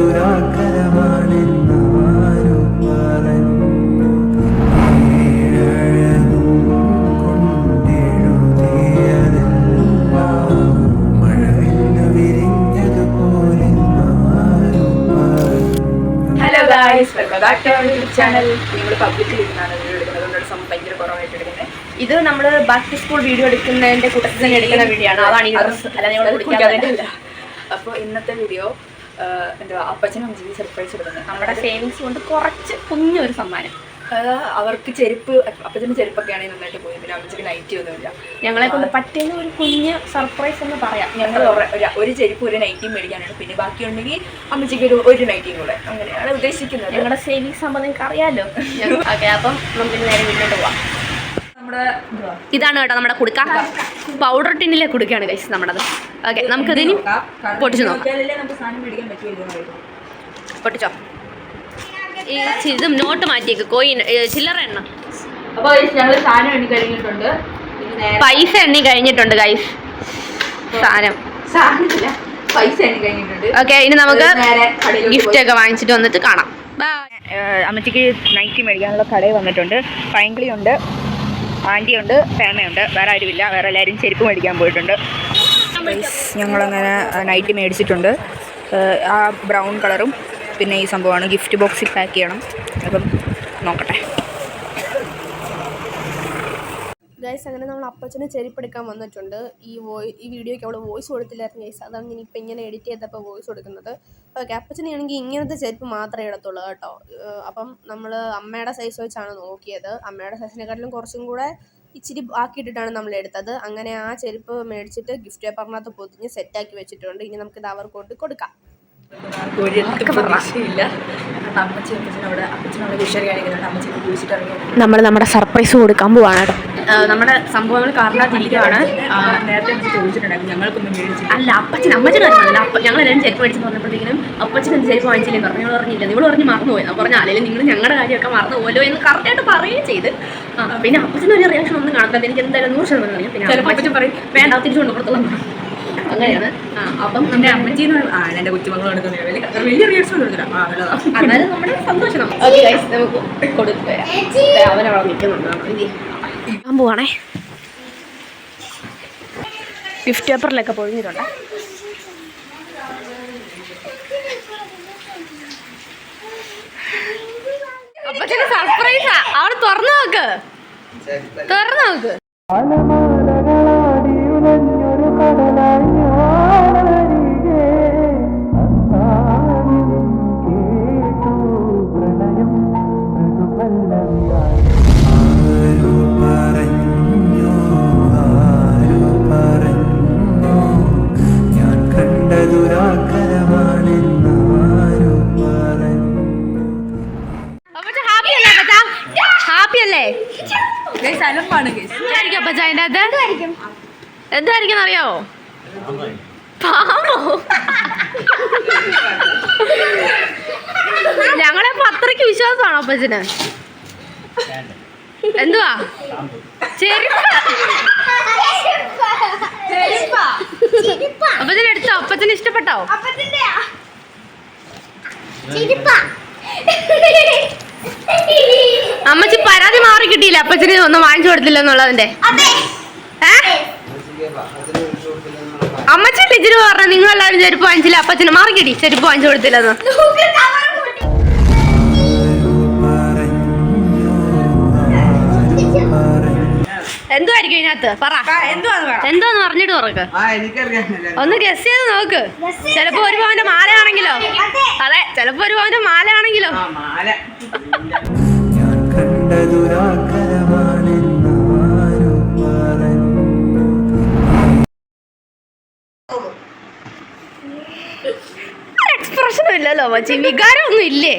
ദുരാകരമാണെന്നാരും പറഞ്ഞു hello guys, welcome back to YouTube channel. നിങ്ങൾ പബ്ലിക്കിൽ ഇരുന്നാണ് വീഡിയോ എടുക്കുന്നത്, അതുകൊണ്ടാണ് ഭയങ്കര കുറവായിട്ട് എടുക്കുന്നത്. ഇത് നമ്മൾ ബാക്ക് ടു സ്കൂൾ വീഡിയോ എടുക്കുന്നതിൻ്റെ കൂട്ടത്തിൽ തന്നെ എടുക്കുന്ന വീഡിയോ ആണ്. അതാണ് ഈ അല്ലാതെ. അപ്പോൾ ഇന്നത്തെ വീഡിയോ എന്തുവാ, അപ്പച്ചനും അമ്മച്ചിക്ക് സർപ്രൈസ് കൊടുക്കുന്നത്. നമ്മുടെ സേവിങ്സ് കൊണ്ട് കുറച്ച് കുഞ്ഞൊരു സമ്മാനം. അവർക്ക് ചെരുപ്പ്, അപ്പച്ചൻ്റെ ചെരുപ്പൊക്കെ ആണെങ്കിൽ നന്നായിട്ട് പോയി. പിന്നെ അമ്മച്ചിക്ക് നൈറ്റി ഒന്നുമില്ല. ഞങ്ങളെ കൊണ്ട് പറ്റുന്ന ഒരു കുഞ്ഞ് സർപ്രൈസ് എന്ന് പറയാം. ഞങ്ങൾ ഒരു ചെരുപ്പ് ഒരു നൈറ്റിയും മേടിക്കാനാണ്. പിന്നെ ബാക്കിയുണ്ടെങ്കിൽ അമ്മച്ചിക്ക് ഒരു നൈറ്റിയും കൂടെ, അങ്ങനെയാണ് ഉദ്ദേശിക്കുന്നത്. ഞങ്ങളുടെ സേവിങ്സ് ആകുമ്പോൾ നിങ്ങൾക്ക് അറിയാമല്ലോ. ഓക്കെ, അപ്പം നമുക്ക് നേരെ വീട്ടിലോട്ട് പോവാം. ഇതാണ് കേട്ടോ നമ്മുടെ കുടുക്ക. പൗഡർ ടിന്നിലെ കുടുക്കയാണ് ഗൈസ് നമ്മുടേത്. ഓക്കെ, നമുക്കതിന് പൊട്ടിച്ചു നോക്കാം. പൊട്ടിച്ചോ. ഈ ഇതും നോട്ട് മാറ്റിയേക്ക്, കോയിൻ ചില്ലറ എണ്ണ. അപ്പോൾ ഞങ്ങൾ സാധനം എണ്ണി കഴിഞ്ഞിട്ടുണ്ട്. പൈസ എണ്ണി കഴിഞ്ഞിട്ടുണ്ട് ഗൈസ്. സാധനത്തില്ല, പൈസ എണ്ണി കഴിഞ്ഞിട്ടുണ്ട്. ഓക്കെ, ഇനി നമുക്ക് ഗിഫ്റ്റ് ഒക്കെ വാങ്ങിച്ചിട്ട് വന്നിട്ട് കാണാം. അമ്മച്ചിക്ക് നൈറ്റി മേടിക്കാനുള്ള കടയിൽ വന്നിട്ടുണ്ട്. പൈങ്കിളിയുണ്ട്, ആൻറ്റിയുണ്ട്, ഫേമയുണ്ട്. വേറെ ആരുമില്ല. വേറെ എല്ലാവരും ചെരുപ്പ് മേടിക്കാൻ പോയിട്ടുണ്ട്. ഞങ്ങളങ്ങനെ നൈറ്റി മേടിച്ചിട്ടുണ്ട്. ആ ബ്രൗൺ കളറും പിന്നെ ഈ സംഭവമാണ്. ഗിഫ്റ്റ് ബോക്സിൽ പാക്ക് ചെയ്യണം. അപ്പം നോക്കട്ടെ ഗൈസ്. അങ്ങനെ നമ്മൾ അപ്പച്ചന് ചെരുപ്പെടുക്കാൻ വന്നിട്ടുണ്ട്. ഈ വീഡിയോയ്ക്ക് അവൾ വോയിസ് കൊടുത്തില്ലായിരുന്നു ഗൈസ്. അതാണ് ഞാനിപ്പോൾ ഇങ്ങനെ എഡിറ്റ് ചെയ്തപ്പോൾ വോയിസ് കൊടുക്കുന്നത്. ഓക്കെ, അപ്പച്ചനാണെങ്കിൽ ഇങ്ങനത്തെ ചെരുപ്പ് മാത്രമേ ഇടത്തുള്ളൂ കേട്ടോ. അപ്പം നമ്മൾ അമ്മയുടെ സൈസ് വെച്ചാണ് നോക്കിയത്. അമ്മയുടെ സൈസിനെക്കാട്ടിലും കുറച്ചും കൂടെ ഇച്ചിരി ആക്കിയിട്ടിട്ടാണ് നമ്മൾ എടുത്തത്. അങ്ങനെ ആ ചെരുപ്പ് മേടിച്ചിട്ട് ഗിഫ്റ്റ് പേപ്പറിനകത്ത് പൊതിഞ്ഞ് സെറ്റാക്കി വെച്ചിട്ടുണ്ട്. ഇനി നമുക്കിത് അവർക്ക് കൊണ്ട് കൊടുക്കാം. നമ്മൾ നമ്മുടെ സർപ്രൈസ് കൊടുക്കാൻ പോവാണ് കേട്ടോ. നമ്മുടെ സംഭവങ്ങൾ കാറിനകത്തിരിക്കുകയാണ്. നേരത്തെ ചോദിച്ചിട്ടുണ്ടായിരുന്നു, ഞങ്ങൾക്കൊന്നും മേടിച്ചില്ല. അല്ല, അമ്മച്ചനായിരുന്നല്ല. ഞങ്ങളെല്ലാവരും ചെരുപ്പ് മേടിച്ചെന്ന് പറഞ്ഞപ്പോഴത്തേക്കും അപ്പച്ചൻ എന്ത് ചെരുപ്പ് വാങ്ങിച്ചില്ലെന്ന് പറഞ്ഞു. ഞങ്ങൾ പറഞ്ഞില്ല, നിങ്ങൾ പറഞ്ഞ് മറന്നുപോയി. ഞാൻ പറഞ്ഞാൽ അല്ലെങ്കിൽ നിങ്ങൾ ഞങ്ങളുടെ കാര്യമൊക്കെ മറന്നു പോലോ എന്ന് കറക്റ്റായിട്ട് പറയുകയും ചെയ്ത്. പിന്നെ അപ്പച്ചന് ഒരു റിയാക്ഷൻ ഒന്നും കാണാത്ത എനിക്ക് എന്തായാലും 100% അറിയാം. പിന്നെ അപ്പച്ചൻ പറയും വേണ്ട, തിരിച്ചു കൊണ്ട് കൊടുത്തോളാം. അങ്ങനെയാണ്. അപ്പം നമ്മുടെ അമ്മച്ചീന്ന് എൻ്റെ കൊച്ചുമകൾ എടുക്കുന്നത് വലിയ റിയാക്ഷൻ കൊടുത്തില്ല. അതായത് നമ്മുടെ സന്തോഷം. നമുക്ക് കൊടുത്തു അവനവിടെ നിൽക്കുന്നുണ്ട്. ഞാൻ പോവാണേ. ഗിഫ്റ്റ് പേപ്പറിലൊക്കെ പൊഴിഞ്ഞിട്ടുണ്ട്. അപ്പച്ചന് സർപ്രൈസാ. അവൾ തുറന്നു നോക്ക്, തുറന്നു നോക്ക്. എന്തായിരിക്കും അറിയാവോ? പാമ്പോ? ഞങ്ങളെപ്പോ അത്രയ്ക്ക് വിശ്വാസമാണോ അപ്പച്ചന്? എന്തുവാ? അപ്പച്ചന് എടുത്തോ? അപ്പച്ചന് ഇഷ്ടപ്പെട്ടോ? അമ്മച്ചി പരാതി മാറി കിട്ടിയില്ല അപ്പച്ചന് ഒന്നും വാങ്ങിച്ചു കൊടുത്തില്ല എന്നുള്ളതിന്റെ. അമ്മച്ചി ടീച്ചർ പറഞ്ഞ നിങ്ങളെല്ലാവരും ചെരുപ്പ് വാങ്ങിച്ചില്ല, അപ്പച്ചന് മാറി കിട്ടി ചെരുപ്പ് വാങ്ങിച്ചു കൊടുത്തില്ലെന്ന്. എന്തുവായിരിക്കും ഇതിനകത്ത്? പറ, എന്തോന്ന് പറഞ്ഞിട്ട് തുറക്ക്. ഒന്ന് ഗസ് ചെയ്ത് നോക്ക്. ചിലപ്പോ ഒരു പവന്റെ മാലയാണെങ്കിലോ? അതെ, ചിലപ്പോ ഒരു പവന്റെ മാലയാണെങ്കിലോ? എക്സ്പ്രഷനും ഇല്ലല്ലോ മച്ചി, വികാരം ഒന്നും ഇല്ലേ?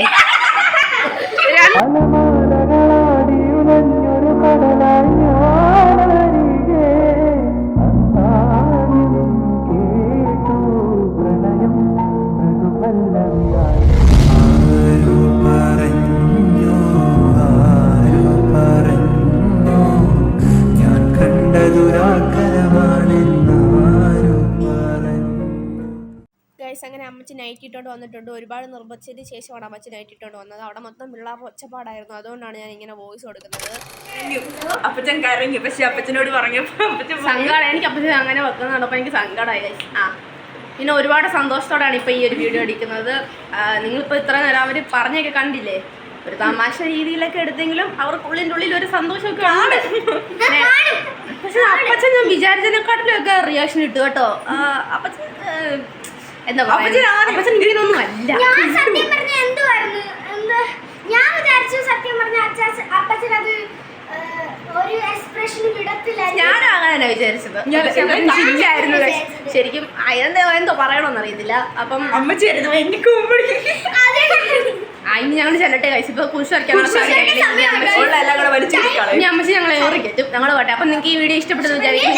ഗൈസ് അങ്ങനെ അമ്മച്ചി നൈറ്റ് ഇട്ടോണ്ട് വന്നിട്ടുണ്ട്. ഒരുപാട് നിർബന്ധിച്ചതിന് ശേഷമാണ് അമ്മച്ചി നൈറ്റ് ഇട്ടോണ്ട് വന്നത്. അവിടെ മൊത്തം പിള്ളേർ ഒച്ചപ്പാടായിരുന്നു. അതുകൊണ്ടാണ് ഞാൻ ഇങ്ങനെ വോയിസ് കൊടുക്കുന്നത്. അപ്പച്ചൻ കരഞ്ഞു, പക്ഷെ അപ്പച്ചനോട് പറഞ്ഞപ്പോൾ സങ്കടം. എനിക്ക് അപ്പച്ചൻ അങ്ങനെ വെക്കുന്നത് കണ്ടപ്പോൾ എനിക്ക് സങ്കടമായി ഗൈസ്. പിന്നെ ഒരുപാട് സന്തോഷത്തോടെയാണ് ഇപ്പോൾ ഈ ഒരു വീഡിയോ എടുക്കുന്നത്. നിങ്ങളിപ്പോൾ ഇത്ര നേരം അവർ പറഞ്ഞൊക്കെ കണ്ടില്ലേ, ഒരു തമാശ രീതിയിലൊക്കെ എടുത്തെങ്കിലും അവർക്കുള്ളിൻ്റെ ഉള്ളിൽ ഒരു സന്തോഷമൊക്കെ ആണ്. പക്ഷെ അപ്പച്ചൻ ഞാൻ വിചാരിച്ചതിനെക്കാട്ടിലും ഒക്കെ റിയാക്ഷൻ ഇട്ടു കേട്ടോ. അപ്പച്ചൻ എന്താ പറയുക, അപ്പച്ചൻ ഇങ്ങനെയൊന്നും അല്ല. ഞാൻ വിചാരിച്ചു സത്യം പറഞ്ഞ അപ്പച്ചൻ അത് ഒരു എക്സ്പ്രഷൻ വിടത്തില്ല. ഞാനും അങ്ങനെ വിചാരിച്ചത്. ചിരിച്ചായിരുന്നു ശരിക്കും. എന്തോ പറയണമെന്ന് അറിയത്തില്ല. അപ്പം അമ്മച്ചായിരുന്നു എനിക്ക് ഇനി ഞങ്ങൾ ചെല്ലട്ടെ കഴിച്ചു. ഇപ്പൊ കുരിശ് വരയ്ക്കാൻ അമ്മച്ചി ഞങ്ങളെ ഓറി കയറ്റും. ഞങ്ങൾ പോട്ടെ. അപ്പം നിങ്ങൾക്ക് ഈ വീഡിയോ ഇഷ്ടപ്പെട്ടെന്ന് വിചാരിക്കും.